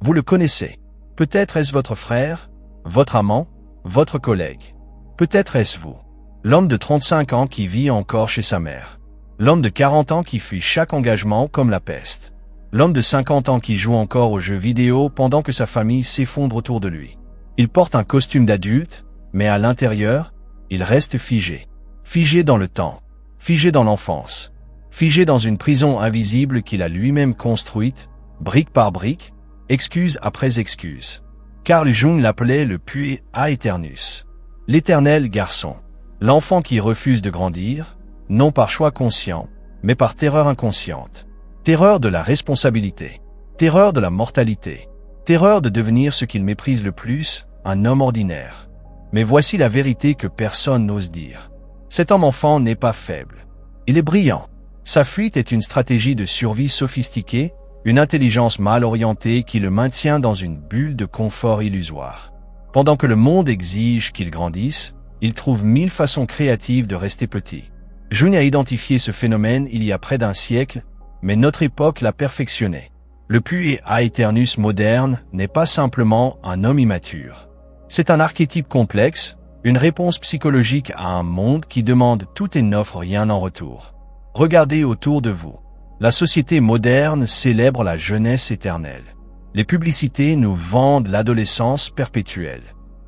Vous le connaissez. Peut-être est-ce votre frère, votre amant, votre collègue. Peut-être est-ce vous. L'homme de 35 ans qui vit encore chez sa mère. L'homme de 40 ans qui fuit chaque engagement comme la peste. L'homme de 50 ans qui joue encore aux jeux vidéo pendant que sa famille s'effondre autour de lui. Il porte un costume d'adulte, mais à l'intérieur, il reste figé. Figé dans le temps. Figé dans l'enfance. Figé dans une prison invisible qu'il a lui-même construite, brique par brique, excuse après excuse. Carl Jung l'appelait le puer aeternus. L'éternel garçon. L'enfant qui refuse de grandir, non par choix conscient, mais par terreur inconsciente. Terreur de la responsabilité. Terreur de la mortalité. Terreur de devenir ce qu'il méprise le plus, un homme ordinaire. Mais voici la vérité que personne n'ose dire. Cet homme-enfant n'est pas faible. Il est brillant. Sa fuite est une stratégie de survie sophistiquée, une intelligence mal orientée qui le maintient dans une bulle de confort illusoire. Pendant que le monde exige qu'il grandisse, il trouve 1000 façons créatives de rester petit. Jung a identifié ce phénomène il y a près d'un siècle, mais notre époque l'a perfectionné. Le puer aeternus moderne n'est pas simplement un homme immature. C'est un archétype complexe, une réponse psychologique à un monde qui demande tout et n'offre rien en retour. Regardez autour de vous. La société moderne célèbre la jeunesse éternelle. Les publicités nous vendent l'adolescence perpétuelle.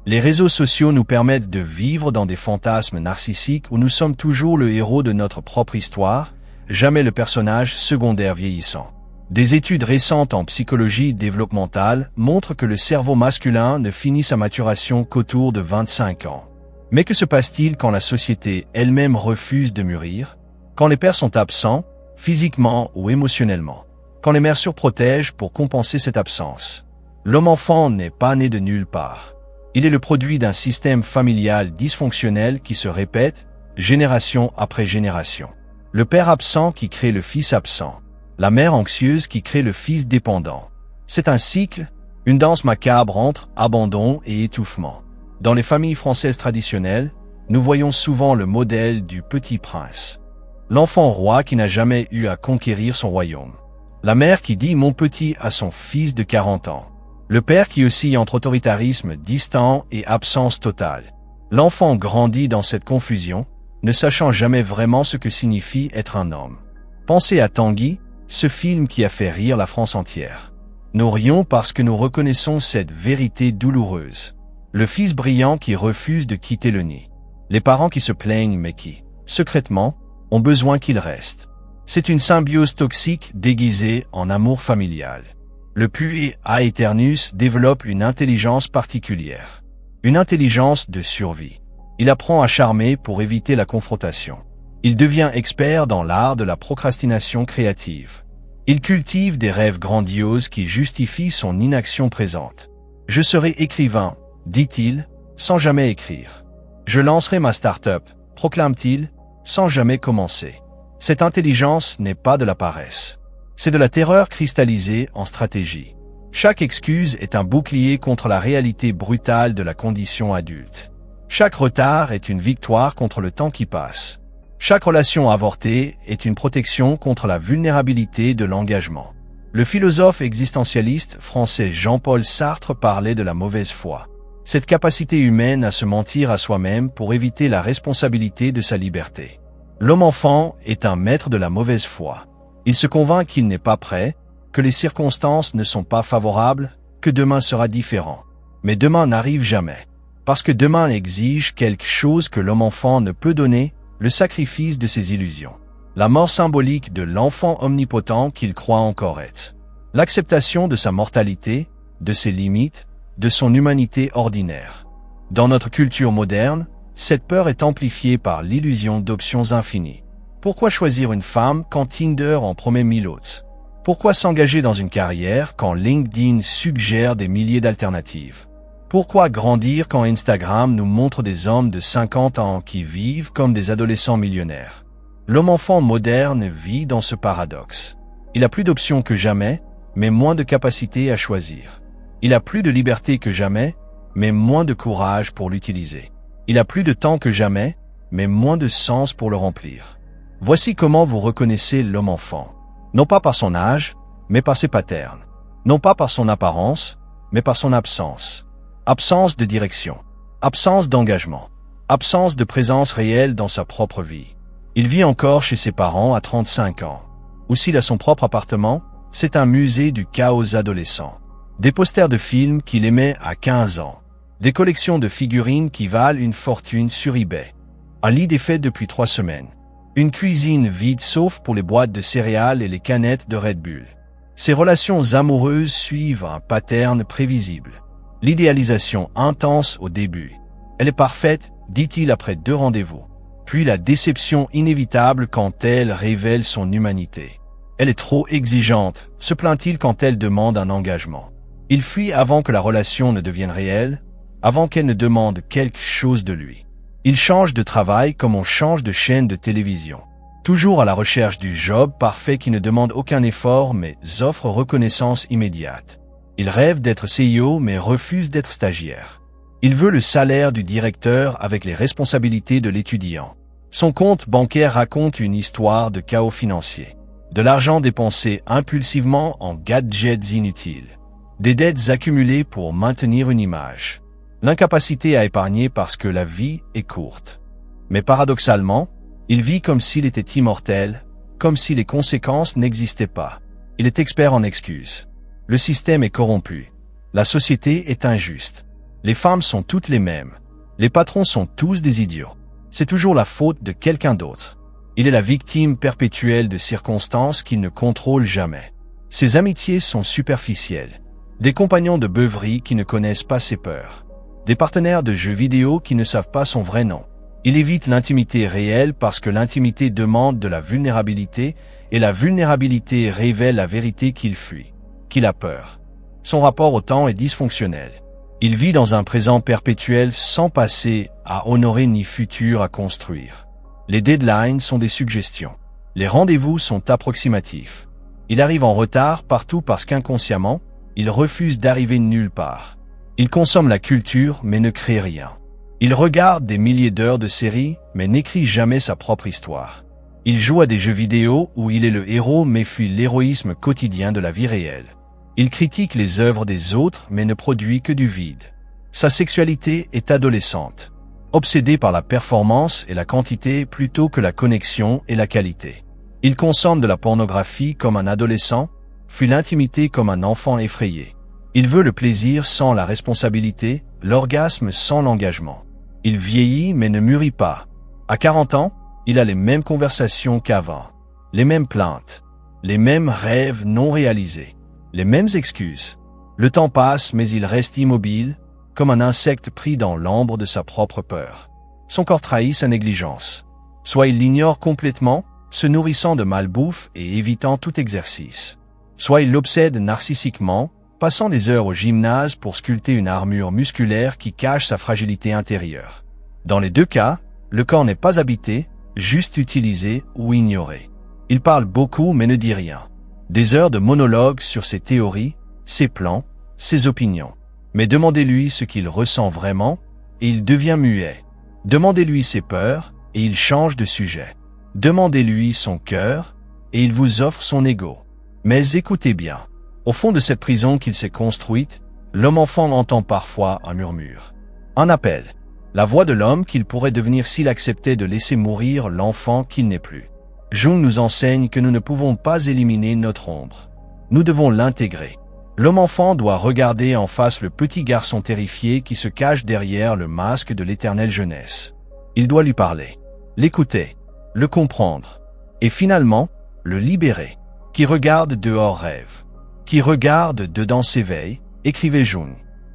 Les réseaux sociaux nous permettent de vivre dans des fantasmes narcissiques où nous sommes toujours le héros de notre propre histoire, jamais le personnage secondaire vieillissant. Des études récentes en psychologie développementale montrent que le cerveau masculin ne finit sa maturation qu'autour de 25 ans. Mais que se passe-t-il quand la société elle-même refuse de mûrir? Quand les pères sont absents, physiquement ou émotionnellement? Quand les mères surprotègent pour compenser cette absence? L'homme-enfant n'est pas né de nulle part. Il est le produit d'un système familial dysfonctionnel qui se répète, génération après génération. Le père absent qui crée le fils absent. La mère anxieuse qui crée le fils dépendant. C'est un cycle, une danse macabre entre abandon et étouffement. Dans les familles françaises traditionnelles, nous voyons souvent le modèle du petit prince. L'enfant roi qui n'a jamais eu à conquérir son royaume. La mère qui dit « mon petit » à son fils de 40 ans. Le père qui oscille entre autoritarisme distant et absence totale. L'enfant grandit dans cette confusion, ne sachant jamais vraiment ce que signifie être un homme. Pensez à Tanguy, ce film qui a fait rire la France entière. Nous rions parce que nous reconnaissons cette vérité douloureuse. Le fils brillant qui refuse de quitter le nid. Les parents qui se plaignent mais qui, secrètement, ont besoin qu'il reste. C'est une symbiose toxique déguisée en amour familial. Le puer aeternus développe une intelligence particulière. Une intelligence de survie. Il apprend à charmer pour éviter la confrontation. Il devient expert dans l'art de la procrastination créative. Il cultive des rêves grandioses qui justifient son inaction présente. « Je serai écrivain », dit-il, sans jamais écrire. « Je lancerai ma start-up », proclame-t-il, sans jamais commencer. Cette intelligence n'est pas de la paresse. C'est de la terreur cristallisée en stratégie. Chaque excuse est un bouclier contre la réalité brutale de la condition adulte. Chaque retard est une victoire contre le temps qui passe. Chaque relation avortée est une protection contre la vulnérabilité de l'engagement. Le philosophe existentialiste français Jean-Paul Sartre parlait de la mauvaise foi. Cette capacité humaine à se mentir à soi-même pour éviter la responsabilité de sa liberté. L'homme-enfant est un maître de la mauvaise foi. Il se convainc qu'il n'est pas prêt, que les circonstances ne sont pas favorables, que demain sera différent. Mais demain n'arrive jamais. Parce que demain exige quelque chose que l'homme-enfant ne peut donner, le sacrifice de ses illusions. La mort symbolique de l'enfant omnipotent qu'il croit encore être. L'acceptation de sa mortalité, de ses limites, de son humanité ordinaire. Dans notre culture moderne, cette peur est amplifiée par l'illusion d'options infinies. Pourquoi choisir une femme quand Tinder en promet 1000 autres? Pourquoi s'engager dans une carrière quand LinkedIn suggère des milliers d'alternatives? Pourquoi grandir quand Instagram nous montre des hommes de 50 ans qui vivent comme des adolescents millionnaires? L'homme-enfant moderne vit dans ce paradoxe. Il a plus d'options que jamais, mais moins de capacité à choisir. Il a plus de liberté que jamais, mais moins de courage pour l'utiliser. Il a plus de temps que jamais, mais moins de sens pour le remplir. Voici comment vous reconnaissez l'homme-enfant. Non pas par son âge, mais par ses patterns. non pas par son apparence, mais par son absence. Absence de direction, absence d'engagement, absence de présence réelle dans sa propre vie. Il vit encore chez ses parents à 35 ans. Ou s'il a son propre appartement, c'est un musée du chaos adolescent. Des posters de films qu'il aimait à 15 ans. Des collections de figurines qui valent une fortune sur eBay. Un lit défait depuis 3 semaines. Une cuisine vide sauf pour les boîtes de céréales et les canettes de Red Bull. Ses relations amoureuses suivent un pattern prévisible. L'idéalisation intense au début. Elle est parfaite, dit-il après 2 rendez-vous. Puis la déception inévitable quand elle révèle son humanité. Elle est trop exigeante, se plaint-il quand elle demande un engagement. Il fuit avant que la relation ne devienne réelle, avant qu'elle ne demande quelque chose de lui. Il change de travail comme on change de chaîne de télévision. Toujours à la recherche du job parfait qui ne demande aucun effort mais offre reconnaissance immédiate. Il rêve d'être CEO mais refuse d'être stagiaire. Il veut le salaire du directeur avec les responsabilités de l'étudiant. Son compte bancaire raconte une histoire de chaos financier. De l'argent dépensé impulsivement en gadgets inutiles. Des dettes accumulées pour maintenir une image. L'incapacité à épargner parce que la vie est courte. Mais paradoxalement, il vit comme s'il était immortel, comme si les conséquences n'existaient pas. Il est expert en excuses. Le système est corrompu. La société est injuste. Les femmes sont toutes les mêmes. Les patrons sont tous des idiots. C'est toujours la faute de quelqu'un d'autre. Il est la victime perpétuelle de circonstances qu'il ne contrôle jamais. Ses amitiés sont superficielles. Des compagnons de beuverie qui ne connaissent pas ses peurs. Des partenaires de jeux vidéo qui ne savent pas son vrai nom. Il évite l'intimité réelle parce que l'intimité demande de la vulnérabilité et la vulnérabilité révèle la vérité qu'il fuit, qu'il a peur. Son rapport au temps est dysfonctionnel. Il vit dans un présent perpétuel sans passé à honorer ni futur à construire. Les deadlines sont des suggestions. Les rendez-vous sont approximatifs. Il arrive en retard partout parce qu'inconsciemment, il refuse d'arriver nulle part. Il consomme la culture mais ne crée rien. Il regarde des milliers d'heures de séries mais n'écrit jamais sa propre histoire. Il joue à des jeux vidéo où il est le héros mais fuit l'héroïsme quotidien de la vie réelle. Il critique les œuvres des autres mais ne produit que du vide. Sa sexualité est adolescente. Obsédé par la performance et la quantité plutôt que la connexion et la qualité. Il consomme de la pornographie comme un adolescent, fuit l'intimité comme un enfant effrayé. Il veut le plaisir sans la responsabilité, l'orgasme sans l'engagement. Il vieillit mais ne mûrit pas. À 40 ans, il a les mêmes conversations qu'avant, les mêmes plaintes, les mêmes rêves non réalisés, les mêmes excuses. Le temps passe mais il reste immobile, comme un insecte pris dans l'ambre de sa propre peur. Son corps trahit sa négligence. Soit il l'ignore complètement, se nourrissant de malbouffe et évitant tout exercice. Soit il l'obsède narcissiquement, passant des heures au gymnase pour sculpter une armure musculaire qui cache sa fragilité intérieure. Dans les 2 cas, le corps n'est pas habité, juste utilisé ou ignoré. Il parle beaucoup mais ne dit rien. Des heures de monologue sur ses théories, ses plans, ses opinions. Mais demandez-lui ce qu'il ressent vraiment, et il devient muet. Demandez-lui ses peurs, et il change de sujet. Demandez-lui son cœur, et il vous offre son ego. Mais écoutez bien. Au fond de cette prison qu'il s'est construite, l'homme-enfant entend parfois un murmure. Un appel. La voix de l'homme qu'il pourrait devenir s'il acceptait de laisser mourir l'enfant qu'il n'est plus. Jung nous enseigne que nous ne pouvons pas éliminer notre ombre. Nous devons l'intégrer. L'homme-enfant doit regarder en face le petit garçon terrifié qui se cache derrière le masque de l'éternelle jeunesse. Il doit lui parler, l'écouter, le comprendre, et finalement, le libérer. Qui regarde dehors rêve. Qui regarde dedans s'éveille, écrivait Jung.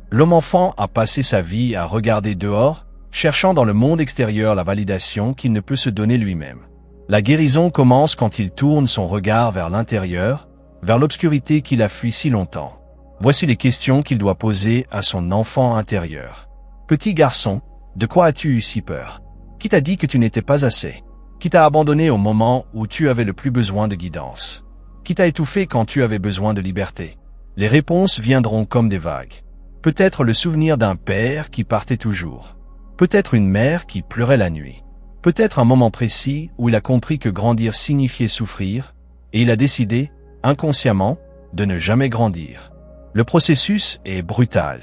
L'homme-enfant a passé sa vie à regarder dehors, cherchant dans le monde extérieur la validation qu'il ne peut se donner lui-même. La guérison commence quand il tourne son regard vers l'intérieur, vers l'obscurité qu'il a fui si longtemps. Voici les questions qu'il doit poser à son enfant intérieur. Petit garçon, de quoi as-tu eu si peur? Qui t'a dit que tu n'étais pas assez? Qui t'a abandonné au moment où tu avais le plus besoin de guidance? Qui t'a étouffé quand tu avais besoin de liberté? Les réponses viendront comme des vagues. Peut-être le souvenir d'un père qui partait toujours. Peut-être une mère qui pleurait la nuit. Peut-être un moment précis où il a compris que grandir signifiait souffrir, et il a décidé, inconsciemment, de ne jamais grandir. Le processus est brutal.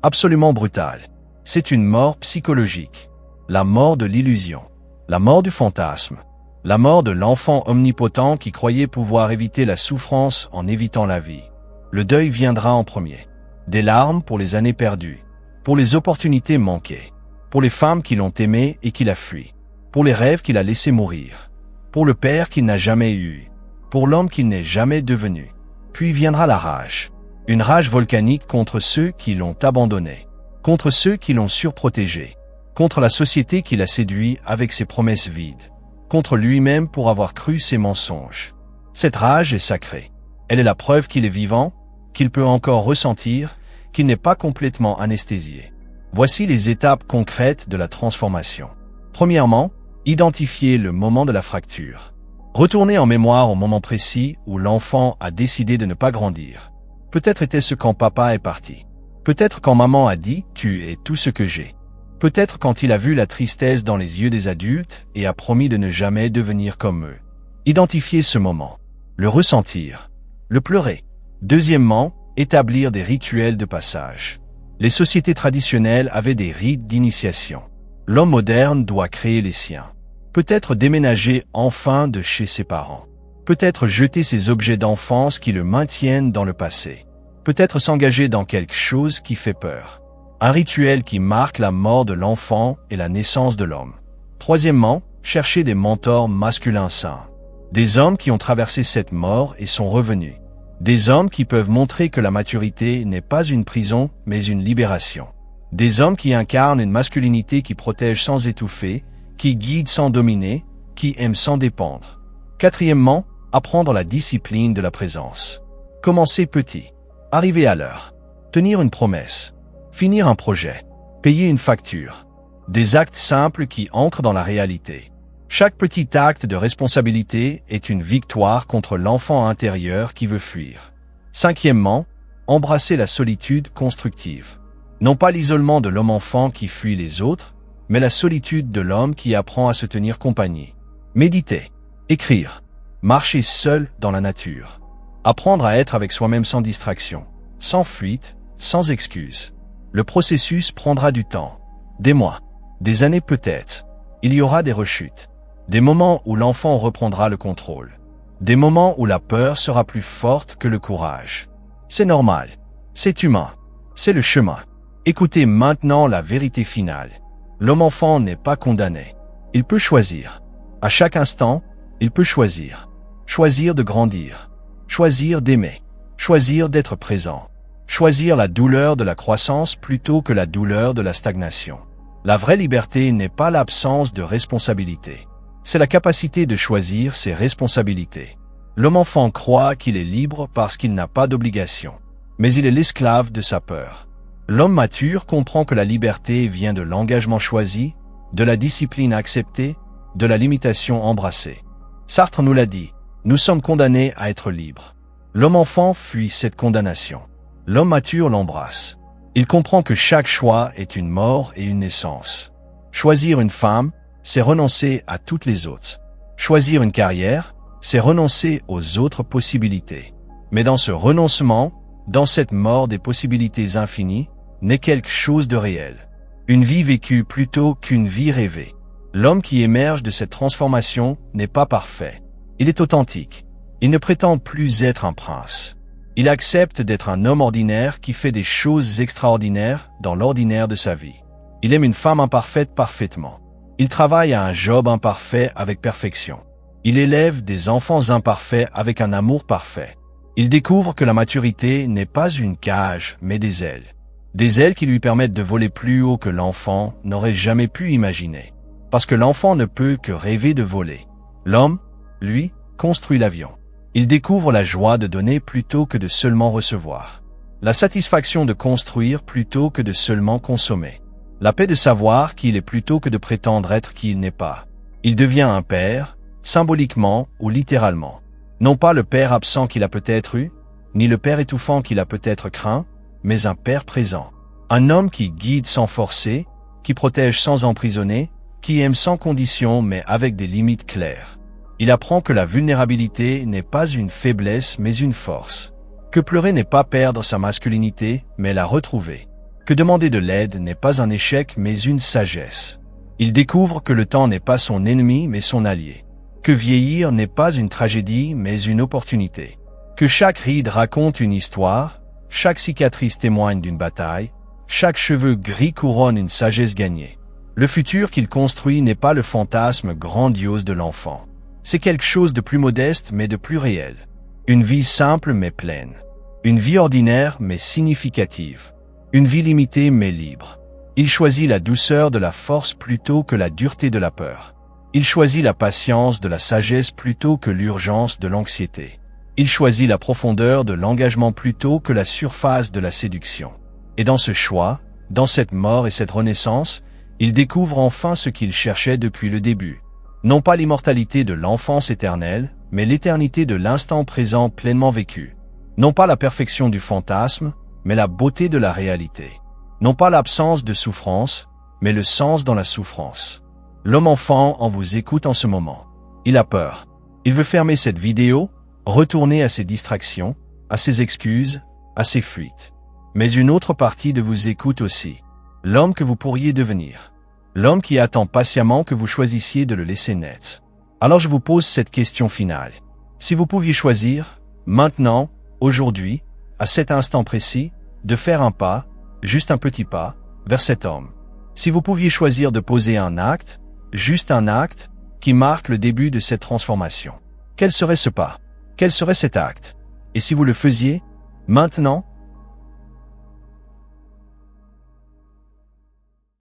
Absolument brutal. C'est une mort psychologique. La mort de l'illusion. La mort du fantasme. La mort de l'enfant omnipotent qui croyait pouvoir éviter la souffrance en évitant la vie. Le deuil viendra en premier. Des larmes pour les années perdues. Pour les opportunités manquées. Pour les femmes qui l'ont aimé et qui l'a fui. Pour les rêves qu'il a laissés mourir. Pour le père qu'il n'a jamais eu. Pour l'homme qu'il n'est jamais devenu. Puis viendra la rage. Une rage volcanique contre ceux qui l'ont abandonné. Contre ceux qui l'ont surprotégé. Contre la société qui l'a séduit avec ses promesses vides. Contre lui-même pour avoir cru ses mensonges. Cette rage est sacrée. Elle est la preuve qu'il est vivant, qu'il peut encore ressentir, qu'il n'est pas complètement anesthésié. Voici les étapes concrètes de la transformation. Premièrement, identifier le moment de la fracture. Retournez en mémoire au moment précis où l'enfant a décidé de ne pas grandir. Peut-être était-ce quand papa est parti. Peut-être quand maman a dit « tu es tout ce que j'ai ». Peut-être quand il a vu la tristesse dans les yeux des adultes et a promis de ne jamais devenir comme eux. Identifiez ce moment. Le ressentir. Le pleurer. Deuxièmement, établir des rituels de passage. Les sociétés traditionnelles avaient des rites d'initiation. L'homme moderne doit créer les siens. Peut-être déménager enfin de chez ses parents. Peut-être jeter ces objets d'enfance qui le maintiennent dans le passé. Peut-être s'engager dans quelque chose qui fait peur. Un rituel qui marque la mort de l'enfant et la naissance de l'homme. Troisièmement, chercher des mentors masculins sains. Des hommes qui ont traversé cette mort et sont revenus. Des hommes qui peuvent montrer que la maturité n'est pas une prison, mais une libération. Des hommes qui incarnent une masculinité qui protège sans étouffer, qui guide sans dominer, qui aime sans dépendre. Quatrièmement, apprendre la discipline de la présence. Commencer petit. Arriver à l'heure. Tenir une promesse. Finir un projet. Payer une facture. Des actes simples qui ancrent dans la réalité. Chaque petit acte de responsabilité est une victoire contre l'enfant intérieur qui veut fuir. Cinquièmement, embrasser la solitude constructive. Non pas l'isolement de l'homme-enfant qui fuit les autres, mais la solitude de l'homme qui apprend à se tenir compagnie. Méditer, écrire, marcher seul dans la nature. Apprendre à être avec soi-même sans distraction, sans fuite, sans excuse. Le processus prendra du temps. Des mois, des années peut-être. Il y aura des rechutes. Des moments où l'enfant reprendra le contrôle. Des moments où la peur sera plus forte que le courage. C'est normal. C'est humain. C'est le chemin. Écoutez maintenant la vérité finale. L'homme-enfant n'est pas condamné. Il peut choisir. À chaque instant, il peut choisir. Choisir de grandir. Choisir d'aimer. Choisir d'être présent. Choisir la douleur de la croissance plutôt que la douleur de la stagnation. La vraie liberté n'est pas l'absence de responsabilité. C'est la capacité de choisir ses responsabilités. L'homme-enfant croit qu'il est libre parce qu'il n'a pas d'obligation. Mais il est l'esclave de sa peur. L'homme mature comprend que la liberté vient de l'engagement choisi, de la discipline acceptée, de la limitation embrassée. Sartre nous l'a dit, nous sommes condamnés à être libres. L'homme-enfant fuit cette condamnation. L'homme mature l'embrasse. Il comprend que chaque choix est une mort et une naissance. Choisir une femme, c'est renoncer à toutes les autres. Choisir une carrière, c'est renoncer aux autres possibilités. Mais dans ce renoncement, dans cette mort des possibilités infinies, naît quelque chose de réel. Une vie vécue plutôt qu'une vie rêvée. L'homme qui émerge de cette transformation n'est pas parfait. Il est authentique. Il ne prétend plus être un prince. Il accepte d'être un homme ordinaire qui fait des choses extraordinaires dans l'ordinaire de sa vie. Il aime une femme imparfaite parfaitement. Il travaille à un job imparfait avec perfection. Il élève des enfants imparfaits avec un amour parfait. Il découvre que la maturité n'est pas une cage, mais des ailes. Des ailes qui lui permettent de voler plus haut que l'enfant n'aurait jamais pu imaginer. Parce que l'enfant ne peut que rêver de voler. L'homme, lui, construit l'avion. Il découvre la joie de donner plutôt que de seulement recevoir. La satisfaction de construire plutôt que de seulement consommer. La paix de savoir qui il est plutôt que de prétendre être qui il n'est pas. Il devient un père, symboliquement ou littéralement. Non pas le père absent qu'il a peut-être eu, ni le père étouffant qu'il a peut-être craint, mais un père présent. Un homme qui guide sans forcer, qui protège sans emprisonner, qui aime sans condition mais avec des limites claires. Il apprend que la vulnérabilité n'est pas une faiblesse mais une force. Que pleurer n'est pas perdre sa masculinité, mais la retrouver. Que demander de l'aide n'est pas un échec, mais une sagesse. Il découvre que le temps n'est pas son ennemi, mais son allié. Que vieillir n'est pas une tragédie, mais une opportunité. Que chaque ride raconte une histoire, chaque cicatrice témoigne d'une bataille, chaque cheveu gris couronne une sagesse gagnée. Le futur qu'il construit n'est pas le fantasme grandiose de l'enfant. C'est quelque chose de plus modeste, mais de plus réel. Une vie simple, mais pleine. Une vie ordinaire, mais significative. Une vie limitée, mais libre. Il choisit la douceur de la force plutôt que la dureté de la peur. Il choisit la patience de la sagesse plutôt que l'urgence de l'anxiété. Il choisit la profondeur de l'engagement plutôt que la surface de la séduction. Et dans ce choix, dans cette mort et cette renaissance, il découvre enfin ce qu'il cherchait depuis le début. Non pas l'immortalité de l'enfance éternelle, mais l'éternité de l'instant présent pleinement vécu. Non pas la perfection du fantasme, mais la beauté de la réalité. Non pas l'absence de souffrance, mais le sens dans la souffrance. L'homme-enfant en vous écoute en ce moment. Il a peur. Il veut fermer cette vidéo, retourner à ses distractions, à ses excuses, à ses fuites. Mais une autre partie de vous écoute aussi. L'homme que vous pourriez devenir. L'homme qui attend patiemment que vous choisissiez de le laisser naître. Alors je vous pose cette question finale. Si vous pouviez choisir, maintenant, aujourd'hui, à cet instant précis, de faire un pas, juste un petit pas, vers cet homme. Si vous pouviez choisir de poser un acte, juste un acte, qui marque le début de cette transformation. Quel serait ce pas? Quel serait cet acte? Et si vous le faisiez, maintenant,